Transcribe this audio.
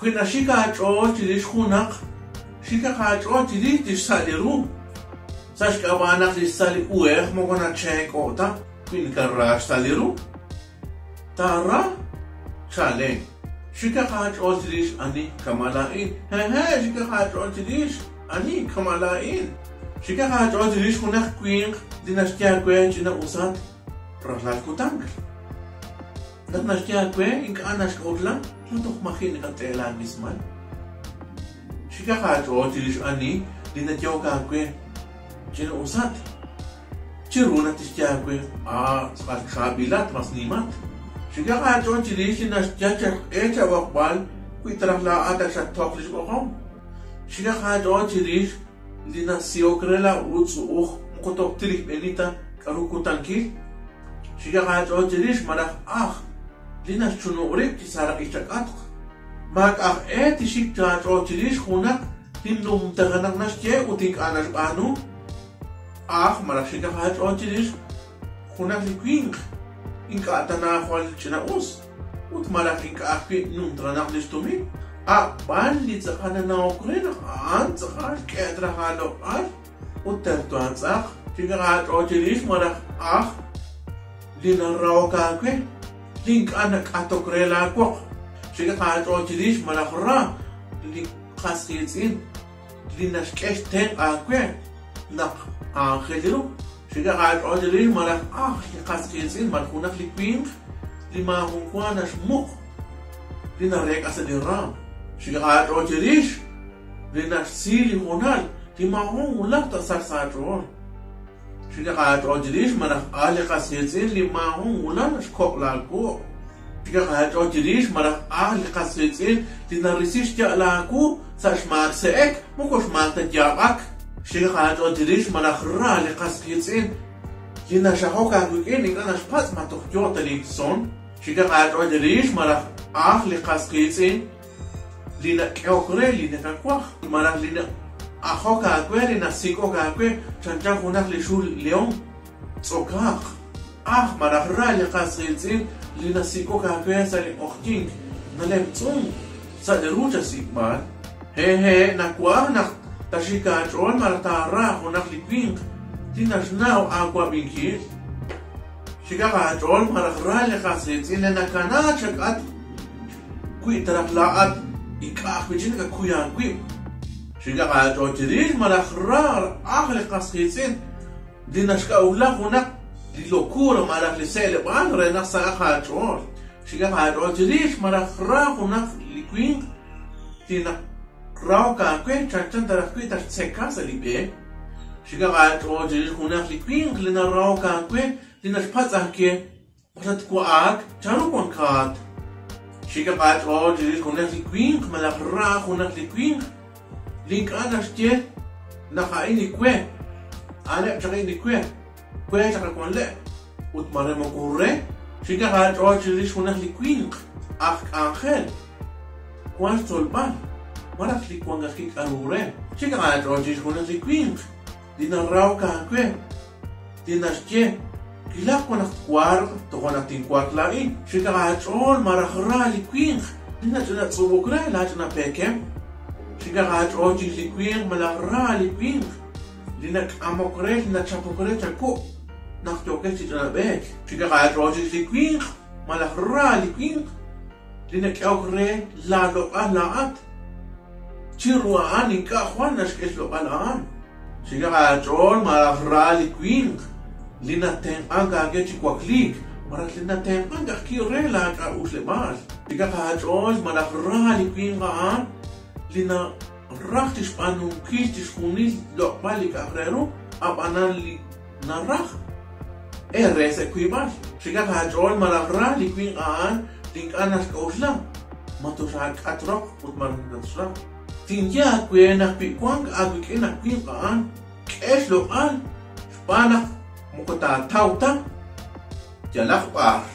كنا شيكا هاتشو تريش خونق شيكا هاتشو تريش تساليرو ساش كابانا تسالي اوه مغنا تشيك اوتا كنا كراش تاليرو تارا شالين شيكا هاتشو تريش اني كمالاين ها شيكا هاتشو تريش اني كمالاين شيكا هاتشو تريش خونق كوين ديناشتيا كوين جنا اوسات رحلات كوتانك نشتيا كوين إنك أنا شكوتلا لا تخمخين كتيلا بسمان شكا خاطر تريش أني لنتيو كوين جن أوسات ترونا تشتيا كوين سقط خابيلات مسنيمات شكا خاطر تريش نشتيا شك إيش وقبال كوي ترى لا أدا شتوك ليش بقوم شكا خاطر تريش لنسيو كرلا وتسوخ مكتوب تريش بنيتا كروكو تانكي شكا خاطر تريش مرخ لينا شنو قريب تسارق يشتكاتك ماك تشيك تاجو تريش خونك تندو متغنق نشتي وتيك أنا شبانو مرا شيكا خاطر تريش خونك لكوينك إنك أتنا خوال تشناوس وتمارك إنك في نوم تغنق لشتومي بان لي تخانا ناوكرين تخاش كاترا خالو وترتوان تساق شيكا خاطر تريش مرا لينا راوكا كوي لينك أنا كاتوكريلا كوك شيء كاتو تريش ملاخرا لينك خاصيتين ليناش كاش تين أكوين نق خيرو شيء كاتو تريش ملاخ خاصيتين مالخونك لكوين لما هم كواناش مق لينا ريك أسد الرام شيء كاتو تريش ليناش سيلي هونال لما هم ولا تصار ساترون شيكا خاطر تريش مرخ خاصيتين لما هم ولا نشكوك لاكو شيكا خاطر تريش مرخ خاصيتين لنرسيش تلاكو ساش ماك سيك مكوش مال تجاقك شيكا خاطر تريش مرخ خاصيتين لنشاقوكا ويكين إنك نشبات ما تخجو تليكسون شيكا خاطر تريش مرخ خاصيتين لنكيوكري لنكاكوخ مرخ أخوك أكوي نسيكوك أكوي شنجا هناك لشول اليوم صوكاك مرحرا لقاسيتين لنسيكوك أكوي سالي أختين نلم تون سادروجا سيكمان هي نكواه تشيكا أجول مرتارا هناك لكوين تنشناو أكوا بينكي شيكا أجول مرحرا لقاسيتين لنكانا شكات كوي ترقلاقات إكاك بجينك كويان كوي شيكا خاطر تريش ملاخرار قاسخيتين ديناشكا أولا هناك للوكورة ملاخ لسيل بان ريناخ ساقا خاطر شيكا خاطر تريش ملاخرار هناك لكوين دينا راو كاكوين شانشان ترخكوي تشتسكا سليبي شيكا خاطر تريش هناك لكوين لنا راو كاكوين ديناش باتزاكي وشتكواك شارو كونكات شيكا خاطر تريش هناك لكوين ملاخرار هناك لكوين لينك أنا شتيت نخايني كوي أنا شغيني كوي شغل كون لا وتمرر مكورة شيكا خاطر تريش هناك لكوين أنخل كوان سولبان مرة لي كوان غاكيك أرورة شيكا خاطر تريش هناك لكوين دينا راو كاكوي دينا شتيت كلا كون كوار تكون تنكوار لاين شيكا خاطر مرة خرا لكوين دينا جنا تصوبكرة لا جنا بيكم شيكا خاطر لكوين ملاخرا لكوين لنك أموكريت لنك شابوكريت شاكو نختوكيت جنابك شيكا خاطر لكوين ملاخرا لكوين لنك أوكريت لا لقاء تشيروا آن إنك أخوان نشكيش لقاء شيكا خاطر ملاخرا لكوين لنك تين أنك أجيتش كوكليك مرات لنك تين أنك كيري لك أوش لباس شيكا خاطر ملاخرا لكوين غان لنا راح تشبانو كيش تشكوني لو بالك أخريرو أبانا لي نراح رئيس كويباش شكاك هاجول ملاغرا لكوين لينك أنا شكوشلا ما تشاك أتروك وتمرن تشلا تنجا كوينك بيكوانك أبيك إنك كوين كيش لو شبانك مكتا تاوتا جلاخ بار